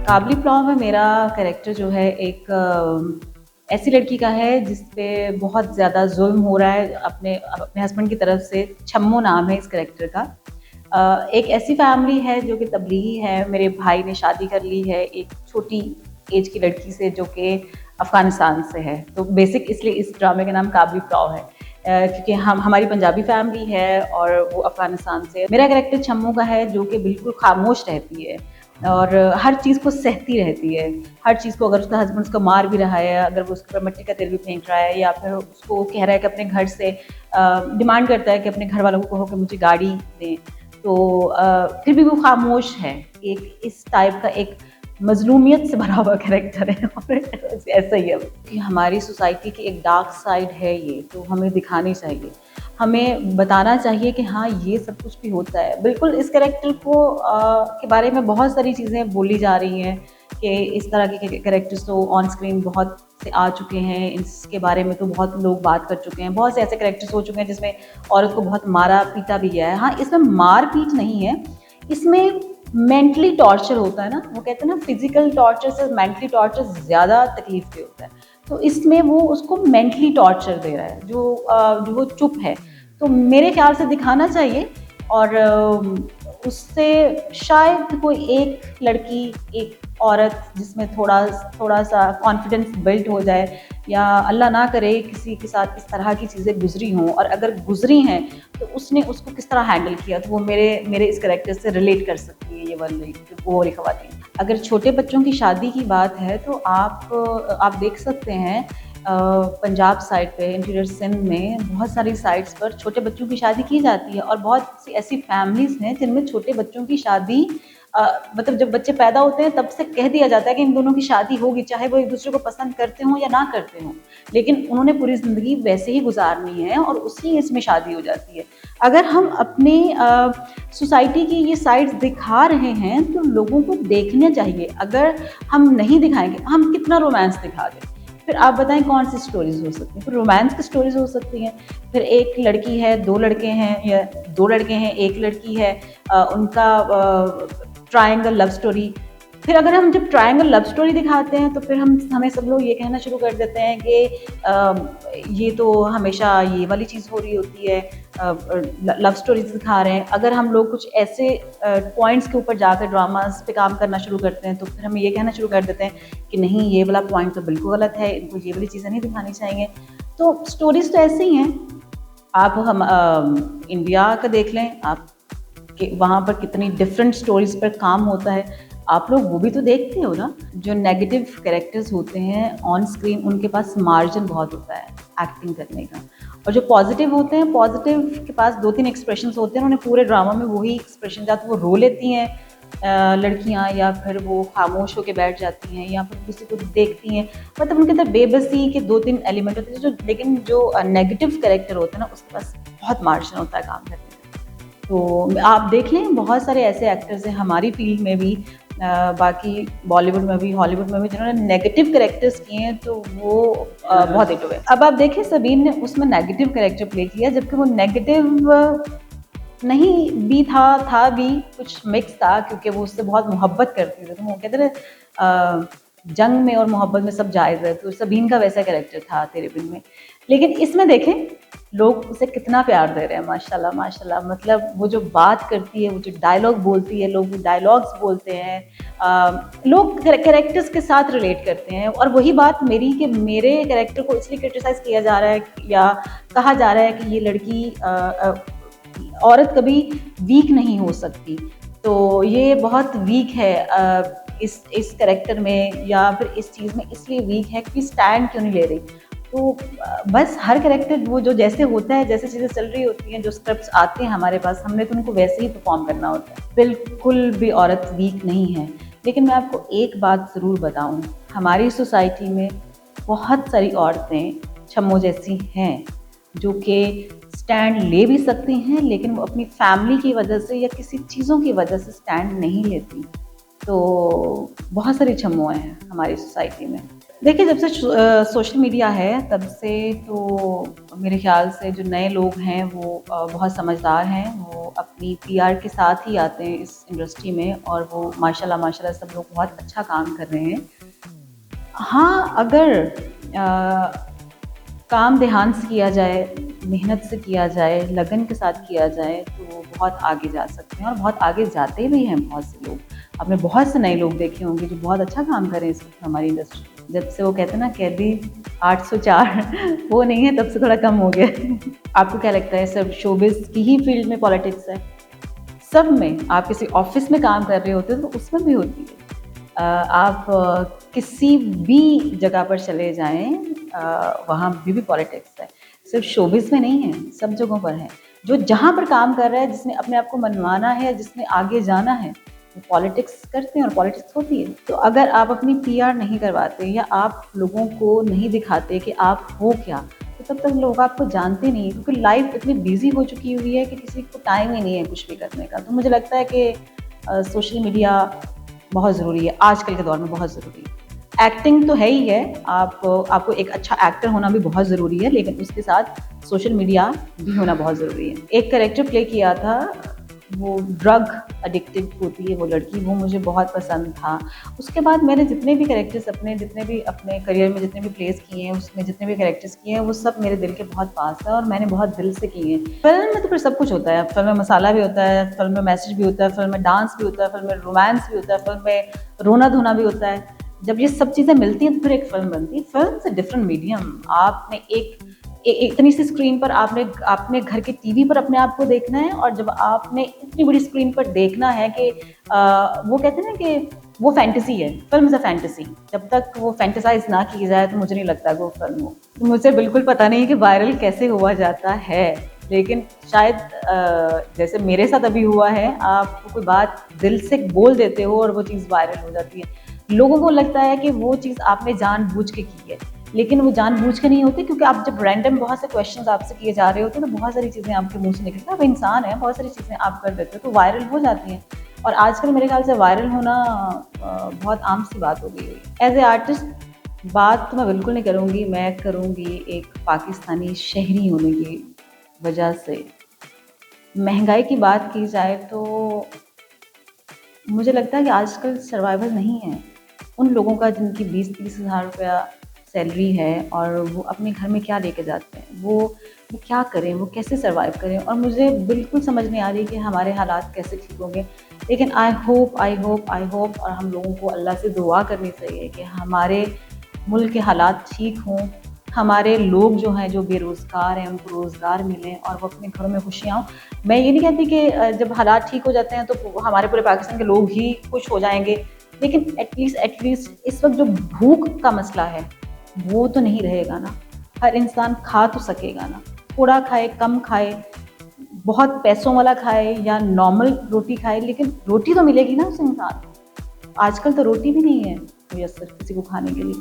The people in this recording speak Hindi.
काबली प्लाव में मेरा कैरेक्टर जो है एक ऐसी लड़की का है जिस पे बहुत ज़्यादा ज़ुल्म हो रहा है अपने अपने हस्बैंड की तरफ से। छम्मो नाम है इस कैरेक्टर का। एक ऐसी फैमिली है जो कि तबलीगी है। मेरे भाई ने शादी कर ली है एक छोटी एज की लड़की से जो कि अफ़गानिस्तान से है। तो बेसिक इसलिए इस ड्रामे का नाम काबली प्लाव है, क्योंकि हमारी पंजाबी फैमिली है और वो अफ़गानिस्तान से है। मेरा कैरेक्टर छम्मो का है जो कि बिल्कुल खामोश रहती है और हर चीज़ को सहती रहती है। हर चीज़ को, अगर उसका हस्बैंड उसको मार भी रहा है, अगर वो उसके ऊपर मिट्टी का तेल भी फेंक रहा है या फिर उसको कह रहा है कि अपने घर से डिमांड करता है कि अपने घर वालों को कहो कि मुझे गाड़ी दें, तो फिर भी वो खामोश है। एक इस टाइप का एक मज़लूमियत से भरा हुआ कैरेक्टर है और ऐसा ही है कि हमारी सोसाइटी की एक डार्क साइड है ये, तो हमें दिखानी चाहिए। हमें बताना चाहिए कि हाँ, ये सब कुछ भी होता है। बिल्कुल इस कैरेक्टर को के बारे में बहुत सारी चीज़ें बोली जा रही हैं कि इस तरह के कैरेक्टर्स तो ऑन स्क्रीन बहुत से आ चुके हैं, इसके बारे में तो बहुत लोग बात कर चुके हैं। बहुत से ऐसे कैरेक्टर्स हो चुके हैं जिसमें औरत को बहुत मारा-पीटा भी गया है। हाँ, इसमें मार-पीट नहीं है, इसमें मेंटली टॉर्चर होता है ना, वो कहते हैं ना फिज़िकल टॉर्चर से मेंटली टॉर्चर ज़्यादा तकलीफ़देह होता है। तो इसमें वो उसको मेंटली टॉर्चर दे रहा है, जो वो चुप है। तो मेरे ख्याल से दिखाना चाहिए और उससे शायद कोई एक लड़की, एक औरत जिसमें थोड़ा-सा कॉन्फिडेंस बिल्ड हो जाए, या अल्लाह ना करे किसी के साथ इस तरह की चीज़ें गुज़री हों, और अगर गुज़री हैं तो उसने उसको किस तरह हैंडल किया, तो वो मेरे इस कैरेक्टर से रिलेट कर सकती है ये वाली वो वाली ख़वातीन। अगर छोटे बच्चों की शादी की बात है तो आप देख सकते हैं पंजाब साइड पे, इंटीरियर सिंध में बहुत सारी साइट्स पर छोटे बच्चों की शादी की जाती है और बहुत सी ऐसी फैमिलीज़ हैं जिनमें छोटे बच्चों की शादी मतलब जब बच्चे पैदा होते हैं तब से कह दिया जाता है कि इन दोनों की शादी होगी, चाहे वो एक-दूसरे को पसंद करते हों या ना करते हों। लेकिन उन्होंने पूरी ज़िंदगी वैसे ही गुज़ारनी है और उसी एज में शादी हो जाती है। अगर हम अपने सोसाइटी की ये साइड्स दिखा रहे हैं तो लोगों को देखना चाहिए। अगर हम नहीं दिखाएँगे, हम कितना रोमांस दिखा दें। फिर आप बताएँ कौन-सी स्टोरीज़ हो सकती हैं? फिर रोमांस की स्टोरीज़ हो सकती हैं। फिर एक लड़की है, 2 लड़के हैं, या 2 लड़के हैं, 1 लड़की है, उनका ट्रायंगल लव स्टोरी। फिर अगर हम जब ट्रायंगल लव स्टोरी दिखाते हैं तो फिर हमें सब लोग ये कहना शुरू कर देते हैं कि ये तो हमेशा ये वाली चीज़ हो रही होती है, लव स्टोरीज़ दिखा रहे हैं। अगर हम लोग कुछ ऐसे पॉइंट्स के ऊपर जाकर ड्रामास पे काम करना शुरू करते हैं तो फिर हम ये कहना शुरू कर देते हैं कि नहीं, ये वाला पॉइंट तो बिल्कुल गलत है, इनको ये वाली चीज़ें नहीं दिखानी चाहिए। तो स्टोरीज़ तो ऐसे ही हैं। आप हम इंडिया का देख लें, आप कि वहाँ पर कितनी डिफरेंट स्टोरीज़ पर काम होता है। आप लोग वो भी तो देखते हो ना। जो नेगेटिव कैरेक्टर्स होते हैं ऑन स्क्रीन, उनके पास मार्जिन बहुत होता है एक्टिंग करने का, और जो पॉजिटिव होते हैं, पॉजिटिव के पास 2-3 एक्सप्रेशंस होते हैं, उन्होंने पूरे ड्रामा में वही एक्सप्रेशन, या तो वो रो लेती हैं लड़कियाँ, या फिर वो खामोश होके बैठ जाती हैं, या फिर किसी को देखती हैं। मतलब उनके अंदर बेबसी के 2-3 एलिमेंट होते हैं, लेकिन जो नेगेटिव कैरेक्टर होता है ना, उसके पास बहुत मार्जिन होता है काम करने का। तो आप देख लें, बहुत सारे ऐसे एक्टर्स हैं हमारी फील्ड में भी, बाकी बॉलीवुड में भी, हॉलीवुड में भी, जिन्होंने नेगेटिव कैरेक्टर्स किए हैं, तो वो बहुत हिट हुए। अब आप देखें, सबीन ने उसमें नेगेटिव कैरेक्टर प्ले किया, जबकि वो नेगेटिव नहीं भी था भी, कुछ मिक्स था, क्योंकि वो उससे बहुत मोहब्बत करती थी। तो वो कहते थे जंग में और मोहब्बत में सब जायज़ है, तो सबीन का वैसा कैरेक्टर था तेरे बिन में। लेकिन इसमें देखें, लोग उसे कितना प्यार दे रहे हैं, माशाल्लाह माशाल्लाह। मतलब वो जो बात करती है, वो जो डायलॉग बोलती है, लोग डायलॉग्स बोलते हैं, लोग कैरेक्टर्स के साथ रिलेट करते हैं। और वही बात मेरी, कि मेरे कैरेक्टर को इसलिए क्रिटिसाइज़ किया जा रहा है या कहा जा रहा है कि ये लड़की औरत कभी वीक नहीं हो सकती, तो ये बहुत वीक है इस कैरेक्टर में, या फिर इस चीज़ में इसलिए वीक है कि स्टैंड क्यों नहीं ले रही। तो बस हर कैरेक्टर वो जो जैसे होता है, जैसे चीज़ें चल रही होती हैं, जो स्क्रिप्ट्स आते हैं हमारे पास, हमने तो उनको वैसे ही परफॉर्म करना होता है। बिल्कुल भी औरत वीक नहीं है। लेकिन मैं आपको एक बात ज़रूर बताऊँ, हमारी सोसाइटी में बहुत सारी औरतें छम्मो जैसी हैं, जो कि स्टैंड ले भी सकती हैं, लेकिन वो अपनी फैमिली की वजह से या किसी चीज़ों की वजह से स्टैंड नहीं लेती। तो बहुत सारी छम्मुएँ हैं हमारी सोसाइटी में। देखिए, जब से सोशल मीडिया है तब से तो मेरे ख़्याल से जो नए लोग हैं वो बहुत समझदार हैं। वो अपनी पीआर के साथ ही आते हैं इस इंडस्ट्री में और वो माशाल्लाह माशाल्लाह सब लोग बहुत अच्छा काम कर रहे हैं। हाँ, अगर काम ध्यान से किया जाए, मेहनत से किया जाए, लगन के साथ किया जाए तो बहुत आगे जा सकते हैं और बहुत आगे जाते भी हैं बहुत से लोग। आपने बहुत से नए लोग देखे होंगे जो बहुत अच्छा काम कर रहे हैं इस वक़्त हमारी इंडस्ट्री में। जब से वो कहते हैं ना कैदी 804 वो नहीं है तब से थोड़ा कम हो गया है। आपको क्या लगता है सिर्फ़ शोबिज़ की ही फ़ील्ड में पॉलिटिक्स है? सब में, आप किसी ऑफ़िस में काम कर रहे होते हो तो उसमें भी होती है। आप किसी भी जगह पर चले जाएँ वहाँ भी पॉलिटिक्स है। सिर्फ़ शोबिज़ में नहीं है, सब जगहों पर है। जो जहाँ पर काम कर रहा है, जिसने अपने आप को मनवाना है, जिसने आगे जाना है, वो पॉलिटिक्स करते हैं और पॉलिटिक्स होती है। तो अगर आप अपनी पीआर नहीं करवाते या आप लोगों को नहीं दिखाते कि आप हो क्या, तो तब तक लोग आपको जानते नहीं क्योंकि लाइफ़ इतनी बिज़ी हो चुकी हुई है कि किसी को टाइम ही नहीं है कुछ भी करने का। तो मुझे लगता है कि सोशल मीडिया बहुत ज़रूरी है, आजकल के दौर में बहुत ज़रूरी है। एक्टिंग तो है ही है, आपको एक अच्छा एक्टर होना भी बहुत ज़रूरी है, लेकिन उसके साथ सोशल मीडिया भी होना बहुत ज़रूरी है। एक कैरेक्टर प्ले किया था, वो ड्रग एडिक्टेड होती है वो लड़की, वो मुझे बहुत पसंद था। उसके बाद मैंने जितने भी कैरेक्टर्स जितने भी अपने करियर में जितने भी प्लेस किए हैं, उसमें जितने भी कैरेक्टर्स किए हैं, वो सब मेरे दिल के बहुत पास है और मैंने बहुत दिल से किए हैं। फ़िल्म में तो फिर सब कुछ होता है, फ़िल्म में मसाला भी होता है, फ़िल्म में मैसेज भी होता है, फ़िल्म में डांस भी होता है, फ़िल्म में रोमांस भी होता है, फ़िल्म में रोना-धोना भी होता है। जब ये सब चीज़ें मिलती हैं तो फिर एक फ़िल्म बनती है। Film is a different medium. आपने एक इतनी सी स्क्रीन पर आपने घर के टीवी पर अपने आप को देखना है और जब आपने इतनी बड़ी स्क्रीन पर देखना है कि वो कहते हैं ना कि वो फैंटेसी है, फ़िल्म इज़ अ फैंटेसी। जब तक वो फैंटेसाइज़ ना की जाए तो मुझे नहीं लगता कि वो फ़िल्म हो। तो मुझे बिल्कुल पता नहीं कि वायरल कैसे हुआ जाता है, लेकिन शायद जैसे मेरे साथ अभी हुआ है, आप कोई बात दिल से बोल देते हो और वो चीज़ वायरल हो जाती है। लोगों को लगता है कि वो चीज़ आपने जानबूझ के की है। लेकिन वो जानबूझ के नहीं होती क्योंकि आप जब रैंडम बहुत से क्वेश्चंस आपसे किए जा रहे होते हैं तो बहुत सारी चीज़ें आपके मुँह से निकलती हैं। आप इंसान हैं, बहुत सारी चीज़ें आप कर देते हो तो वायरल हो जाती हैं। और आजकल मेरे ख़्याल से वायरल होना बहुत आम सी बात हो गई है। एज़ ए आर्टिस्ट बात तो मैं बिल्कुल नहीं करूँगी, मैं करूँगी एक पाकिस्तानी शहरी होने की वजह से। महँगाई की बात की जाए तो मुझे लगता है कि आजकल सर्वाइवल नहीं है। उन लोगों का जिनकी 20-30 हज़ार रुपया सैलरी है और वो अपने घर में क्या लेके जाते हैं, वो क्या करें, वो कैसे सर्वाइव करें और मुझे बिल्कुल समझ नहीं आ रही कि हमारे हालात कैसे ठीक होंगे। लेकिन आई होप और हम लोगों को अल्लाह से दुआ करनी चाहिए कि हमारे मुल्क के हालात ठीक हों, हमारे लोग जो हैं, जो बेरोज़गार हैं, उनको रोज़गार मिलें और वो अपने घरों में खुशियाँ हों। मैं ये नहीं कहती कि जब हालात ठीक हो जाते हैं तो हमारे पूरे पाकिस्तान के लोग ही खुश हो जाएँगे। लेकिन एटलीस्ट इस वक़्त जो भूख का मसला है, वो तो नहीं रहेगा ना। हर इंसान खा तो सकेगा ना। थोड़ा खाए, कम खाए, बहुत पैसों वाला खाए या नॉर्मल रोटी खाए, लेकिन रोटी तो मिलेगी ना उस इंसान को। आजकल तो रोटी भी नहीं है मुयस्सर किसी को खाने के लिए।